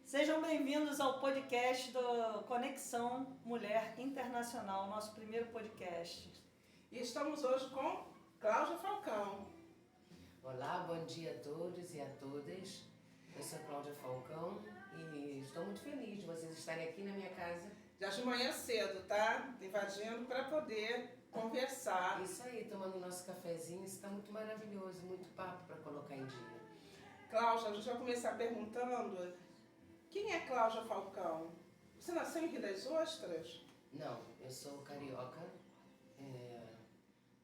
Sejam bem-vindos ao podcast do Conexão Mulher Internacional, nosso primeiro podcast. E estamos hoje com Cláudia Falcão. Olá, bom dia a todos e a todas. Eu sou Cláudia Falcão e estou muito feliz de vocês estarem aqui na minha casa. Já de manhã cedo, tá? Invadindo para poder conversar. Isso aí, tomando nosso cafezinho, isso está muito maravilhoso, muito papo para colocar em dia. Cláudia, a gente vai começar perguntando: quem é Cláudia Falcão? Você nasceu em Rio das Ostras? Não, eu sou carioca,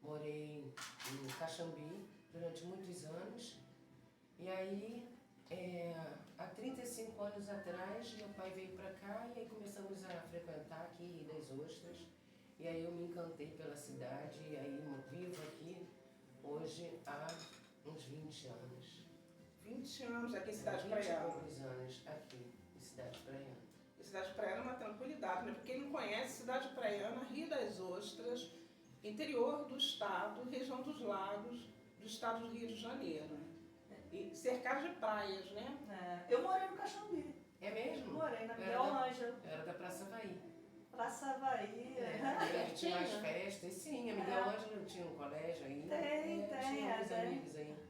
morei em Caxambi durante muitos anos e aí há 35 anos atrás meu pai veio para cá e aí começamos a frequentar aqui Rio das Ostras e aí eu me encantei pela cidade e aí vivo aqui hoje há uns 20 anos. 20 anos aqui em Cidade Praiana. 20 e poucos anos aqui em Cidade Praiana. E Cidade Praiana é uma tranquilidade, né? Porque quem não conhece, Cidade Praiana, Rio das Ostras, interior do estado, região dos lagos, do estado do Rio de Janeiro. E cercado de praias, né? Eu morei no Caxambi. É mesmo? Morei na Miguel Ângelo. Eu era da Praça Havaí. Praça Havaí. Tinha as festas, sim, a Miguel Ângelo tinha um colégio aí. Tem. Tinha uns amigos aí.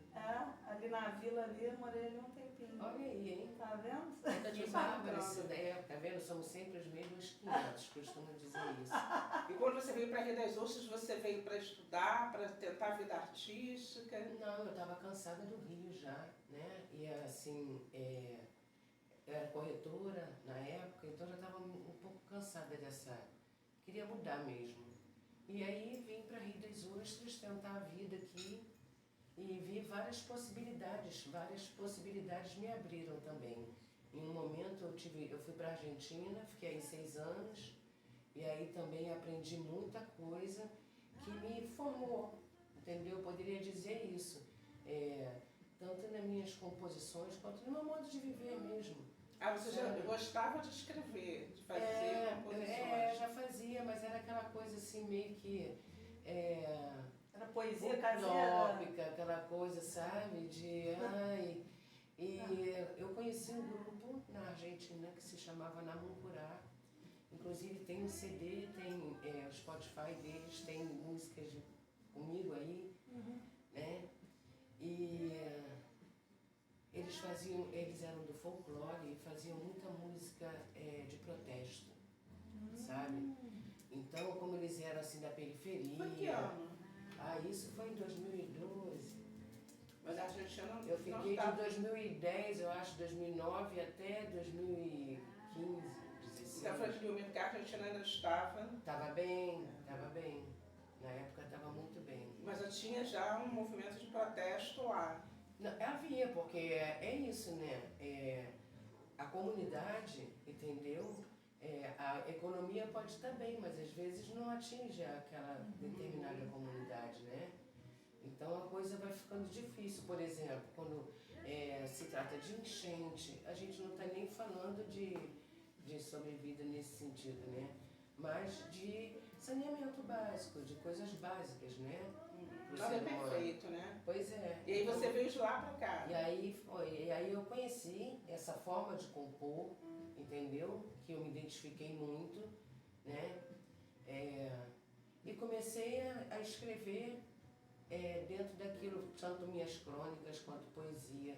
Ali na vila ali, eu morei ali um tempinho. Olha aí, hein? Tá vendo? Que bárbaro isso daí, tá vendo? Somos sempre os mesmos 500, costumo dizer isso. E quando você veio para Rio das Ostras, você veio para estudar, para tentar a vida artística? Não, eu estava cansada do Rio já, né? E assim, eu era corretora na época, então eu já estava um pouco cansada dessa... Queria mudar mesmo. E aí vim para Rio das Ostras tentar a vida aqui e vi várias possibilidades me abriram também. Em um momento eu fui para a Argentina, fiquei aí 6 anos e aí também aprendi muita coisa que me formou, entendeu? Eu poderia dizer isso, tanto nas minhas composições quanto no meu modo de viver mesmo. Ah, você já gostava de escrever, de fazer composições? Já fazia, mas era aquela coisa assim meio que... Era poesia caseira. Aquela coisa, sabe? E eu conheci um grupo na Argentina que se chamava Namuncurá. Inclusive tem um CD, tem o Spotify deles, tem músicas comigo aí, né? E eles eram do folclore e faziam muita música de protesto, sabe? Então, como eles eram assim da periferia... Foi que ano? Isso foi em 2012. Mas a Argentina Eu fiquei de 2010, eu acho, 2009 até 2015, 2016. Então foi de momento que a Argentina ainda estava... Estava bem. Na época estava muito bem. Mas eu tinha já um movimento de protesto lá. Não, havia, porque é isso, né? A comunidade, entendeu? A economia pode estar bem, mas às vezes não atinge aquela determinada comunidade, né? Então a coisa vai ficando difícil. Por exemplo, quando se trata de enchente, a gente não está nem falando de sobrevida nesse sentido, né? Mas de saneamento básico, de coisas básicas, né? Nada é perfeito, né? Pois é. E aí você veio de lá para cá. E aí eu conheci essa forma de compor, entendeu? Que eu me identifiquei muito, né? E comecei a escrever dentro daquilo, tanto minhas crônicas quanto poesia,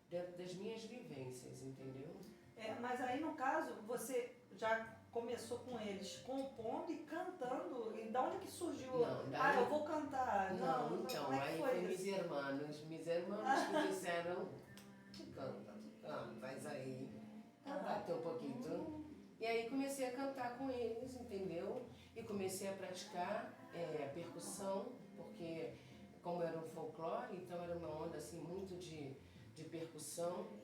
dentro das minhas vivências, entendeu? Mas aí, no caso, você já começou com eles compondo e cantando. E de onde que surgiu? Não, eu vou cantar. Não, então, como é que aí foi foi isso? Meus irmãos que disseram, tu canta, faz aí, bater um pouquinho. E aí comecei a cantar com eles, entendeu? E comecei a praticar percussão, porque como era um folclore, então era uma onda assim muito de percussão,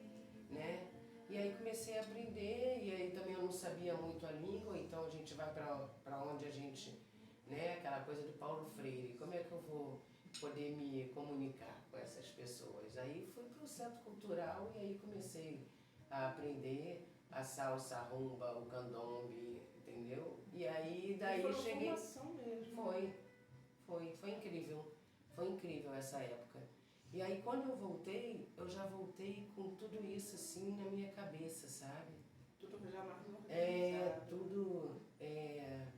né? E aí comecei a aprender, e aí também eu não sabia muito a língua, então a gente vai para onde a gente, né? Aquela coisa do Paulo Freire, como é que eu vou poder me comunicar com essas pessoas? Aí fui para o Centro Cultural e aí comecei a aprender a salsa, a rumba, o candombe, entendeu? E aí daí foi cheguei... Formação mesmo. Foi incrível essa época. E aí quando eu voltei, eu já voltei com tudo isso assim na minha cabeça, sabe? Tudo já mais organizado. Tudo.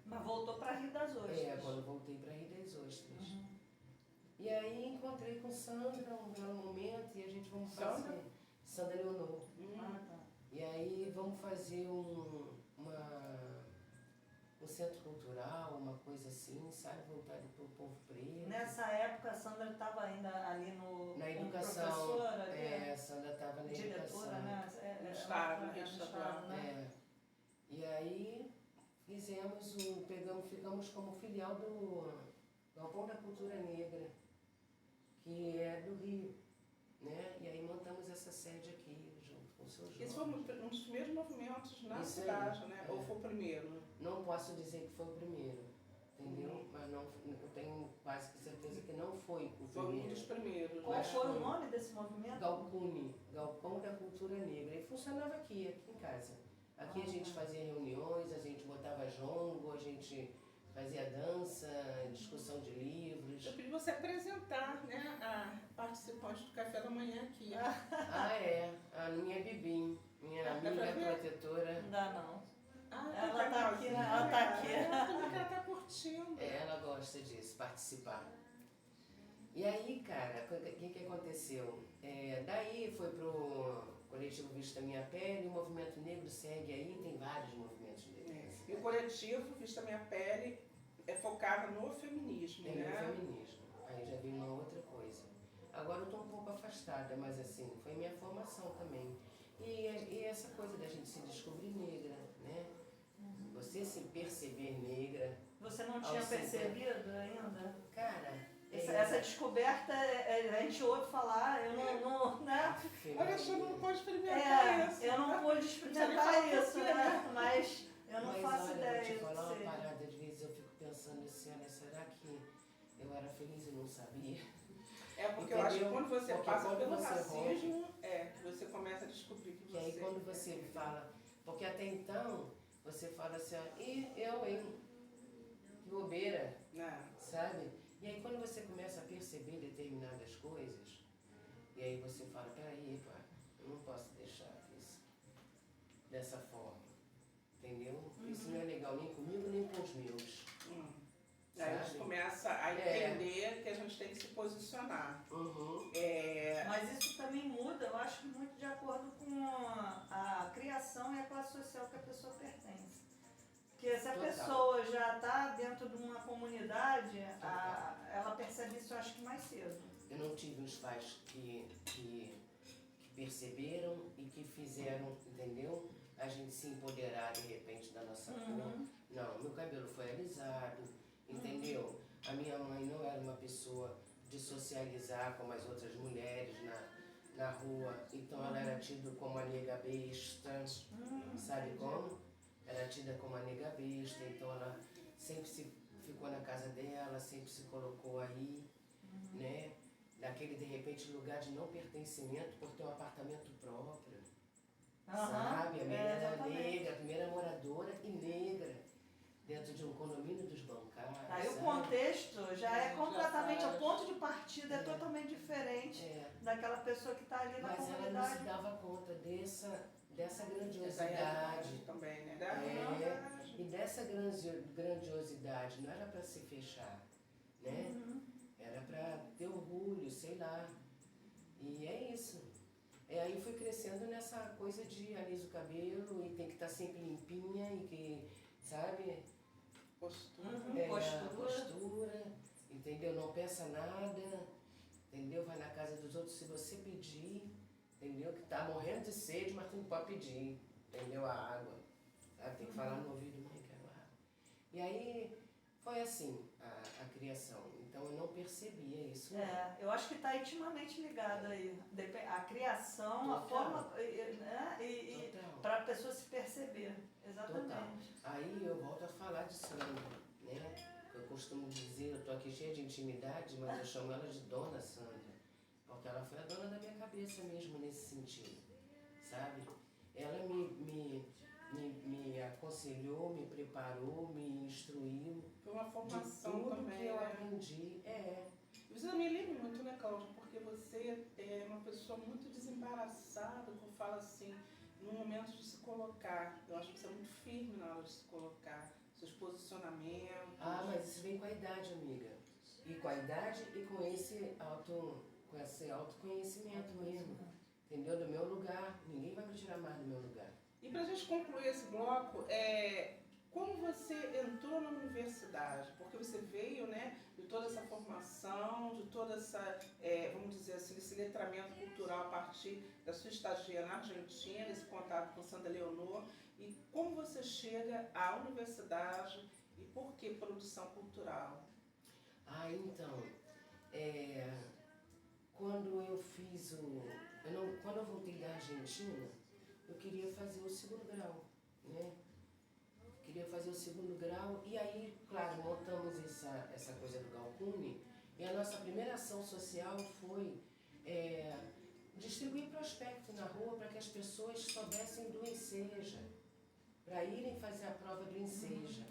Mas voltou para Rio das Ostras. Quando eu voltei para Rio das Ostras. E aí encontrei com Sandra um belo momento e a gente vamos fazer. Sandra Leonor. Tá. E aí vamos fazer um centro cultural, uma coisa assim, sabe? Voltado para o povo preto. Nessa época a Sandra estava ainda ali na educação. Professora, a Sandra estava na diretora, educação. né? No estado, né? E aí ficamos como filial do Galpão da Cultura Negra, que é do Rio, né? E aí montamos essa sede aqui, junto com o seu João. Esse foi um dos primeiros movimentos na Isso cidade, aí, né? Ou foi o primeiro? Não posso dizer que foi o primeiro, entendeu? Mas não, eu tenho quase que certeza que não foi o primeiro. Foi um dos primeiros. Qual foi o nome desse movimento? Galcune, Galpão da Cultura Negra. E funcionava aqui em casa. Aqui a gente fazia reuniões, a gente botava jongo, a gente fazia dança, discussão de livros. Eu pedi você apresentar, né, a participante do café da manhã aqui. A minha Bibim, minha amiga protetora. Não dá não. Ela tá aqui, né? Ela tá aqui. Ela tá curtindo. Ela gosta disso, participar. E aí, cara, o que aconteceu? Daí foi pro Coletivo Vista Minha Pele, o movimento negro segue aí, tem vários movimentos negros. E o coletivo Vista Minha Pele é focado no feminismo, né? No feminismo. Aí já vi uma outra coisa. Agora eu tô um pouco afastada, mas assim, foi minha formação também. E essa coisa da gente se descobrir negra, né? Você se perceber negra. Você não tinha percebido ainda? Cara, essa descoberta, a gente ouve falar, eu não né? Olha, você não pode experimentar isso. Eu não pude experimentar isso, né? Mas eu não faço ideia. Eu vou te falar uma parada, às vezes eu fico pensando assim, olha, será que eu era feliz e não sabia? Porque eu acho que quando você passa pelo racismo, você começa a descobrir que você... E aí quando você fala, porque até então você fala assim, e eu, hein? Que bobeira, sabe? E aí quando você começa a perceber determinadas coisas, e aí você fala, peraí, pá, eu não posso deixar isso dessa forma, entendeu? Isso não é legal nem comigo, nem com os meus. Aí a gente começa a entender que a gente tem que se posicionar. Mas isso também muda, eu acho que muito de acordo com a criação e a classe social que a pessoa pertence. Porque se a pessoa já está dentro de uma comunidade, ela percebe isso, eu acho que mais cedo. Eu não tive uns pais que perceberam e que fizeram, entendeu? A gente se empoderar de repente da nossa cor. Não, meu cabelo foi alisado, entendeu? A minha mãe não era uma pessoa de socializar como as outras mulheres na rua, então ela era tida como a nega besta, sabe como? Era tida como a nega besta, então ela sempre ficou na casa dela, sempre se colocou aí, né? Daquele, de repente, lugar de não pertencimento por ter um apartamento próprio, sabe? A menina era negra, a primeira moradora e negra, dentro de um condomínio dos bancários. Aí o contexto já é completamente, o ponto de partida é totalmente diferente daquela pessoa que está ali na comunidade. Mas ela não se dava conta dessa grandiosidade também, né? E dessa grandiosidade não era para se fechar, né? Era para ter orgulho, sei lá. E é isso. Aí fui crescendo nessa coisa de alisa o cabelo e tem que estar sempre limpinha e que, sabe? Postura, entendeu? Não peça nada, entendeu? Vai na casa dos outros se você pedir, entendeu? Que tá morrendo de sede, mas tu não pode pedir, entendeu? A água, sabe? Tem que falar no ouvido, mãe, quero água. E aí foi assim a criação, então eu não percebia isso. Eu acho que está intimamente ligado aí, a criação, Total. A forma, né? E para a pessoa se perceber, exatamente. Total. Aí eu volto a falar de Sandra, né? Eu costumo dizer, eu tô aqui cheia de intimidade, mas eu chamo ela de Dona Sandra, porque ela foi a dona da minha cabeça mesmo nesse sentido, sabe? Ela me aconselhou, me preparou, me instruiu. Foi uma formação de tudo também, que eu aprendi. E Você também lembra muito, né, Cláudia? Porque você é uma pessoa muito desembaraçada, como fala assim, no momento de se colocar. Eu acho que você é muito firme na hora de se colocar, seus posicionamentos. Ah, mas isso vem com a idade, amiga. E com a idade e com esse autoconhecimento mesmo. Entendeu? Do meu lugar. Ninguém vai me tirar mais do meu lugar. E para a gente concluir esse bloco, como você entrou na universidade? Porque você veio, né, de toda essa formação, de toda essa, vamos dizer assim, esse letramento cultural a partir da sua estadia na Argentina, esse contato com Santa Leonor. E como você chega à universidade e por que produção cultural? Ah, então, quando eu fiz quando eu voltei da Argentina, eu queria fazer o segundo grau, né? Queria fazer o segundo grau e aí, claro, montamos essa coisa do Galcune e a nossa primeira ação social foi distribuir prospecto na rua para que as pessoas soubessem do Enseja, para irem fazer a prova do Enseja.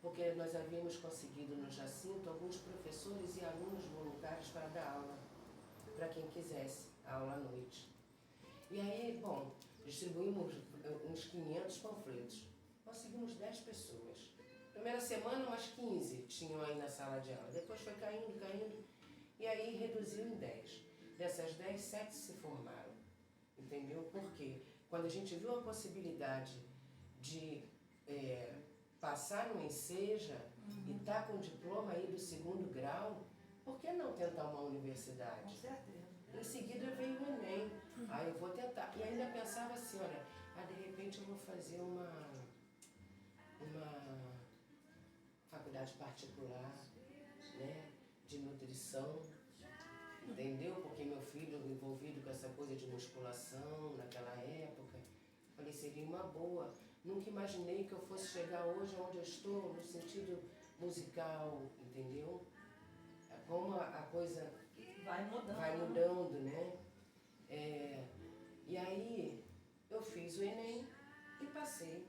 Porque nós havíamos conseguido no Jacinto alguns professores e alunos voluntários para dar aula, para quem quisesse, aula à noite. E aí, bom, distribuímos uns 500 panfletos. Conseguimos 10 pessoas. Primeira semana, umas 15 tinham aí na sala de aula. Depois foi caindo, e aí reduziu em 10. Dessas 10, 7 se formaram. Entendeu? Porque quando a gente viu a possibilidade de passar no Enseja e estar com o diploma aí do segundo grau, por que não tentar uma universidade? Com certeza. Em seguida veio o Enem. Aí eu vou tentar. E ainda pensava assim, olha, de repente eu vou fazer uma faculdade particular, né, de nutrição, entendeu? Porque meu filho envolvido com essa coisa de musculação naquela época, falei, seria uma boa. Nunca imaginei que eu fosse chegar hoje onde eu estou, no sentido musical, entendeu? Como a coisa Vai mudando, né? E aí eu fiz o Enem e passei.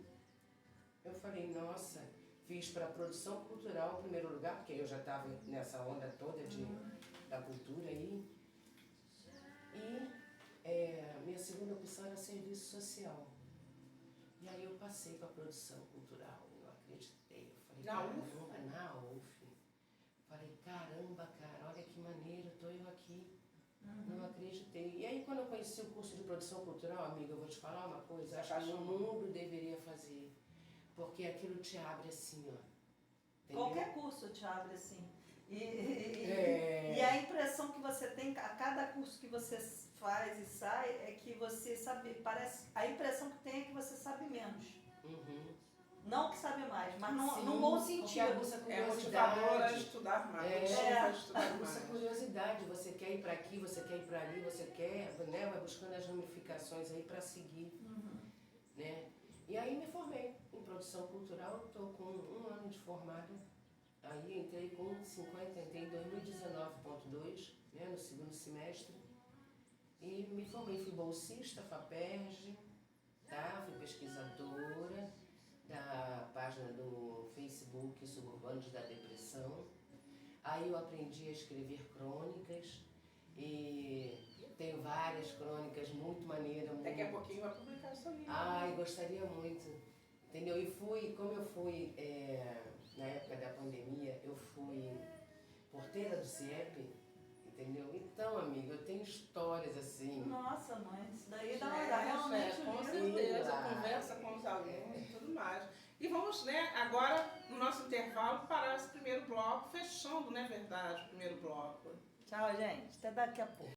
Eu falei, nossa, fiz para produção cultural em primeiro lugar, porque eu já estava nessa onda toda da cultura aí. E minha segunda opção era serviço social. E aí eu passei para produção cultural, eu não acreditei. Eu falei, na UF. Falei, caramba, cara, olha que maneiro, tô eu aqui. Não acreditei. E aí quando eu conheci o curso de produção cultural, amiga, eu vou te falar uma coisa, acho que o mundo deveria fazer. Porque aquilo te abre assim, ó. Entendeu? Qualquer curso te abre assim. E a impressão que você tem a cada curso que você faz e sai é que você sabe, a impressão que tem é que você sabe menos. Não que sabe mais, mas num bom sentido. É motivador a estudar mais. Essa curiosidade, você quer ir para aqui, você quer ir para ali, você quer, né, vai buscando as ramificações aí para seguir, né? E aí me formei em produção cultural, estou com 1 ano de formada. Aí entrei com 50, entrei em 2019.2, né, no segundo semestre. E me formei, fui bolsista, FAPERJ, tá? Fui pesquisadora da página do Facebook Suburbanos da Depressão. Aí eu aprendi a escrever crônicas e tenho várias crônicas muito maneiras. Daqui a pouquinho vai publicar seu livro. Ai, gostaria muito. Entendeu? E como eu fui, na época da pandemia, eu fui porteira do CIEP, entendeu? Então, amiga, eu tenho histórias assim. Nossa, mãe, isso daí dá realmente com certeza, conversa com os alunos e tudo mais. E vamos, né, agora, no nosso intervalo, parar esse primeiro bloco, fechando, não é verdade, o primeiro bloco. Tchau, gente. Até daqui a pouco.